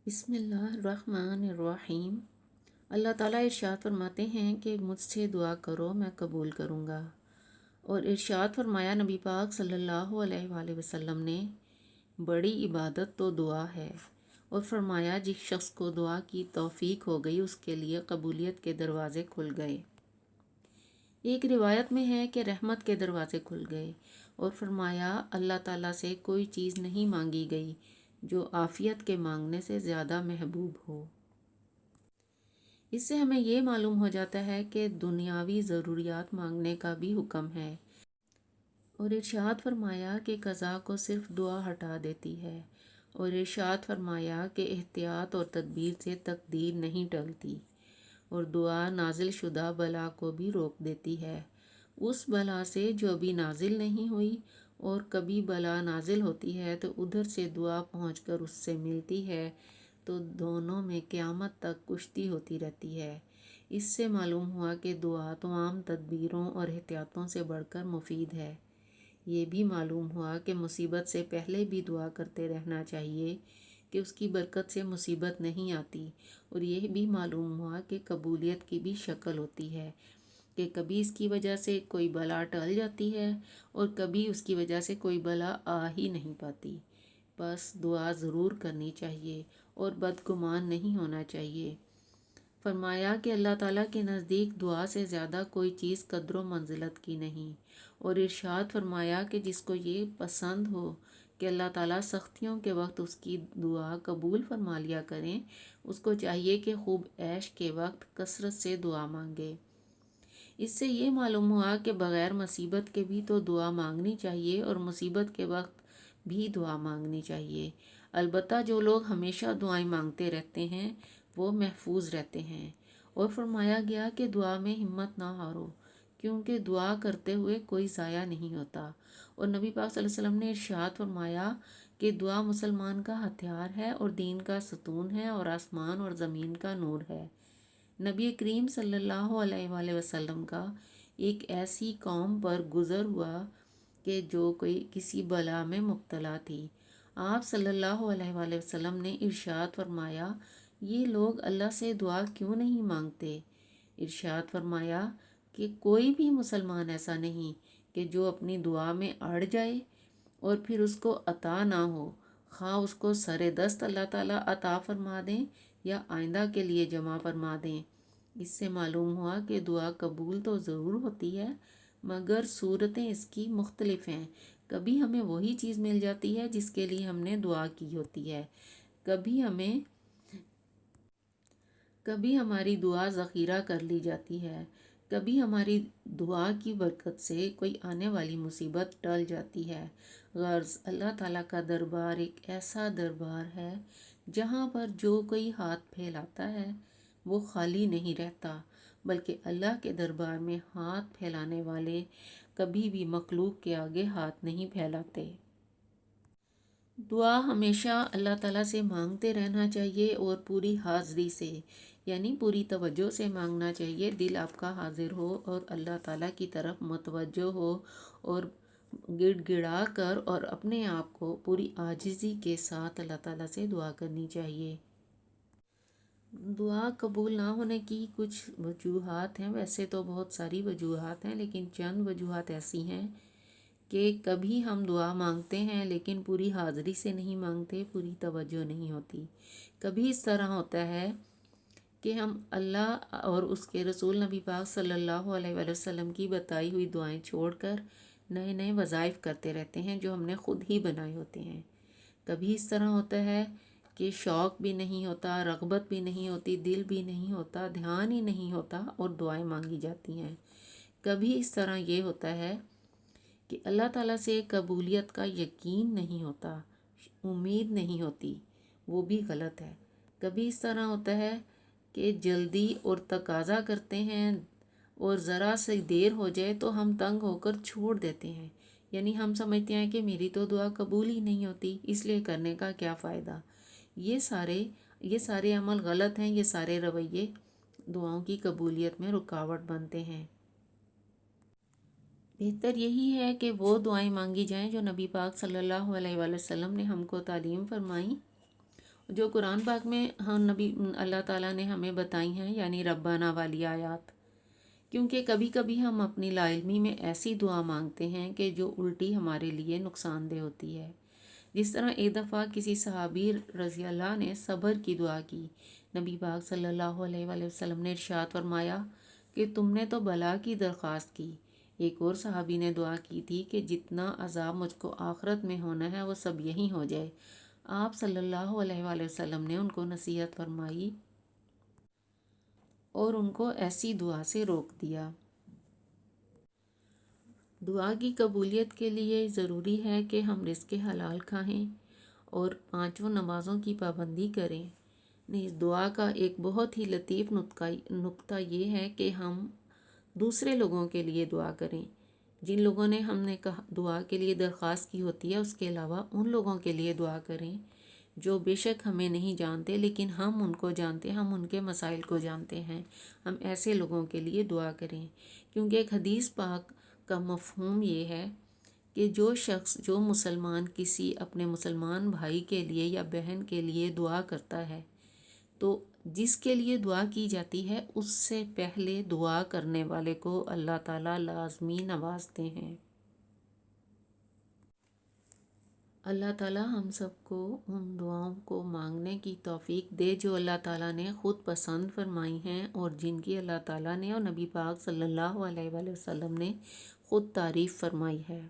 بسم اللہ الرحمن الرحیم۔ اللہ تعالیٰ ارشاد فرماتے ہیں کہ مجھ سے دعا کرو میں قبول کروں گا، اور ارشاد فرمایا نبی پاک صلی اللہ علیہ وآلہ وسلم نے، بڑی عبادت تو دعا ہے، اور فرمایا جس شخص کو دعا کی توفیق ہو گئی اس کے لیے قبولیت کے دروازے کھل گئے۔ ایک روایت میں ہے کہ رحمت کے دروازے کھل گئے، اور فرمایا اللہ تعالیٰ سے کوئی چیز نہیں مانگی گئی جو عافیت کے مانگنے سے زیادہ محبوب ہو۔ اس سے ہمیں یہ معلوم ہو جاتا ہے کہ دنیاوی ضروریات مانگنے کا بھی حکم ہے، اور ارشاد فرمایا کہ قضا کو صرف دعا ہٹا دیتی ہے، اور ارشاد فرمایا کہ احتیاط اور تدبیر سے تقدیر نہیں ٹلتی، اور دعا نازل شدہ بلا کو بھی روک دیتی ہے، اس بلا سے جو ابھی نازل نہیں ہوئی، اور کبھی بلا نازل ہوتی ہے تو ادھر سے دعا پہنچ کر اس سے ملتی ہے، تو دونوں میں قیامت تک کشتی ہوتی رہتی ہے۔ اس سے معلوم ہوا کہ دعا تمام تدبیروں اور احتیاطوں سے بڑھ کر مفید ہے۔ یہ بھی معلوم ہوا کہ مصیبت سے پہلے بھی دعا کرتے رہنا چاہیے کہ اس کی برکت سے مصیبت نہیں آتی، اور یہ بھی معلوم ہوا کہ قبولیت کی بھی شکل ہوتی ہے کہ کبھی اس کی وجہ سے کوئی بلا ٹل جاتی ہے اور کبھی اس کی وجہ سے کوئی بلا آ ہی نہیں پاتی۔ بس دعا ضرور کرنی چاہیے اور بدگمان نہیں ہونا چاہیے۔ فرمایا کہ اللہ تعالیٰ کے نزدیک دعا سے زیادہ کوئی چیز قدر و منزلت کی نہیں، اور ارشاد فرمایا کہ جس کو یہ پسند ہو کہ اللہ تعالیٰ سختیوں کے وقت اس کی دعا قبول فرما لیا کریں، اس کو چاہیے کہ خوب عیش کے وقت کثرت سے دعا مانگے۔ اس سے یہ معلوم ہوا کہ بغیر مصیبت کے بھی تو دعا مانگنی چاہیے، اور مصیبت کے وقت بھی دعا مانگنی چاہیے۔ البتہ جو لوگ ہمیشہ دعائیں مانگتے رہتے ہیں وہ محفوظ رہتے ہیں، اور فرمایا گیا کہ دعا میں ہمت نہ ہارو، کیونکہ دعا کرتے ہوئے کوئی ضائع نہیں ہوتا، اور نبی پاک صلی اللہ علیہ وسلم نے ارشاد فرمایا کہ دعا مسلمان کا ہتھیار ہے اور دین کا ستون ہے اور آسمان اور زمین کا نور ہے۔ نبی کریم صلی اللہ علیہ وآلہ وسلم کا ایک ایسی قوم پر گزر ہوا کہ جو کوئی کسی بلا میں مبتلا تھی۔ آپ صلی اللہ علیہ وآلہ وسلم نے ارشاد فرمایا، یہ لوگ اللہ سے دعا کیوں نہیں مانگتے؟ ارشاد فرمایا کہ کوئی بھی مسلمان ایسا نہیں کہ جو اپنی دعا میں اڑ جائے اور پھر اس کو عطا نہ ہو، خواہ اس کو سر دست اللہ تعالیٰ عطا فرما دیں یا آئندہ کے لیے جمع فرما دیں۔ اس سے معلوم ہوا کہ دعا قبول تو ضرور ہوتی ہے، مگر صورتیں اس کی مختلف ہیں۔ کبھی ہمیں وہی چیز مل جاتی ہے جس کے لیے ہم نے دعا کی ہوتی ہے، کبھی ہماری دعا ذخیرہ کر لی جاتی ہے، کبھی ہماری دعا کی برکت سے کوئی آنے والی مصیبت ٹل جاتی ہے۔ غرض اللہ تعالیٰ کا دربار ایک ایسا دربار ہے جہاں پر جو کوئی ہاتھ پھیلاتا ہے وہ خالی نہیں رہتا، بلکہ اللہ کے دربار میں ہاتھ پھیلانے والے کبھی بھی مخلوق کے آگے ہاتھ نہیں پھیلاتے۔ دعا ہمیشہ اللہ تعالیٰ سے مانگتے رہنا چاہیے، اور پوری حاضری سے، یعنی پوری توجہ سے مانگنا چاہیے۔ دل آپ کا حاضر ہو اور اللہ تعالیٰ کی طرف متوجہ ہو، اور گڑ گڑا کر اور اپنے آپ کو پوری عاجزی کے ساتھ اللہ تعالیٰ سے دعا کرنی چاہیے۔ دعا قبول نہ ہونے کی کچھ وجوہات ہیں، ویسے تو بہت ساری وجوہات ہیں، لیکن چند وجوہات ایسی ہیں کہ کبھی ہم دعا مانگتے ہیں لیکن پوری حاضری سے نہیں مانگتے، پوری توجہ نہیں ہوتی۔ کبھی اس طرح ہوتا ہے کہ ہم اللہ اور اس کے رسول نبی پاک صلی اللہ علیہ وآلہ وسلم کی بتائی ہوئی دعائیں چھوڑ کر نئے نئے وظائف کرتے رہتے ہیں جو ہم نے خود ہی بنائے ہوتے ہیں۔ کبھی اس طرح ہوتا ہے کہ شوق بھی نہیں ہوتا، رغبت بھی نہیں ہوتی، دل بھی نہیں ہوتا، دھیان ہی نہیں ہوتا، اور دعائیں مانگی جاتی ہیں۔ کبھی اس طرح یہ ہوتا ہے کہ اللہ تعالیٰ سے قبولیت کا یقین نہیں ہوتا، امید نہیں ہوتی، وہ بھی غلط ہے۔ کبھی اس طرح ہوتا ہے کہ جلدی اور تقاضا کرتے ہیں، اور ذرا سے دیر ہو جائے تو ہم تنگ ہو کر چھوڑ دیتے ہیں، یعنی ہم سمجھتے ہیں کہ میری تو دعا قبول ہی نہیں ہوتی، اس لیے کرنے کا کیا فائدہ۔ یہ سارے عمل غلط ہیں، یہ سارے رویے دعاؤں کی قبولیت میں رکاوٹ بنتے ہیں۔ بہتر یہی ہے کہ وہ دعائیں مانگی جائیں جو نبی پاک صلی اللہ علیہ وآلہ وسلم نے ہم کو تعلیم فرمائیں، جو قرآن پاک میں ہم نبی اللہ تعالیٰ نے ہمیں بتائی ہیں، یعنی ربنا والی آیات، کیونکہ کبھی کبھی ہم اپنی لا علمی میں ایسی دعا مانگتے ہیں کہ جو الٹی ہمارے لیے نقصان دہ ہوتی ہے۔ جس طرح ایک دفعہ کسی صحابی رضی اللہ نے صبر کی دعا کی، نبی پاک صلی اللہ علیہ وآلہ وسلم نے ارشاد فرمایا کہ تم نے تو بلا کی درخواست کی۔ ایک اور صحابی نے دعا کی تھی کہ جتنا عذاب مجھ کو آخرت میں ہونا ہے وہ سب یہیں ہو جائے۔ آپ صلی اللہ علیہ وآلہ وسلم نے ان کو نصیحت فرمائی اور ان کو ایسی دعا سے روک دیا۔ دعا کی قبولیت کے لیے ضروری ہے کہ ہم رزق حلال کھائیں اور 5 نمازوں کی پابندی کریں۔ نیز دعا کا ایک بہت ہی لطیف نقطہ یہ ہے کہ ہم دوسرے لوگوں کے لیے دعا کریں۔ جن لوگوں نے ہم نے دعا کے لیے درخواست کی ہوتی ہے، اس کے علاوہ ان لوگوں کے لیے دعا کریں جو بے شک ہمیں نہیں جانتے لیکن ہم ان کو جانتے ہیں، ہم ان کے مسائل کو جانتے ہیں۔ ہم ایسے لوگوں کے لیے دعا کریں، کیونکہ ایک حدیث پاک کا مفہوم یہ ہے کہ جو مسلمان کسی اپنے مسلمان بھائی کے لیے یا بہن کے لیے دعا کرتا ہے تو جس کے لیے دعا کی جاتی ہے اس سے پہلے دعا کرنے والے کو اللہ تعالیٰ لازمی نوازتے ہیں۔ اللہ تعالیٰ ہم سب کو ان دعاؤں کو مانگنے کی توفیق دے جو اللہ تعالیٰ نے خود پسند فرمائی ہیں اور جن کی اللہ تعالیٰ نے اور نبی پاک صلی اللہ علیہ وآلہ وسلم نے خود تعریف فرمائی ہے۔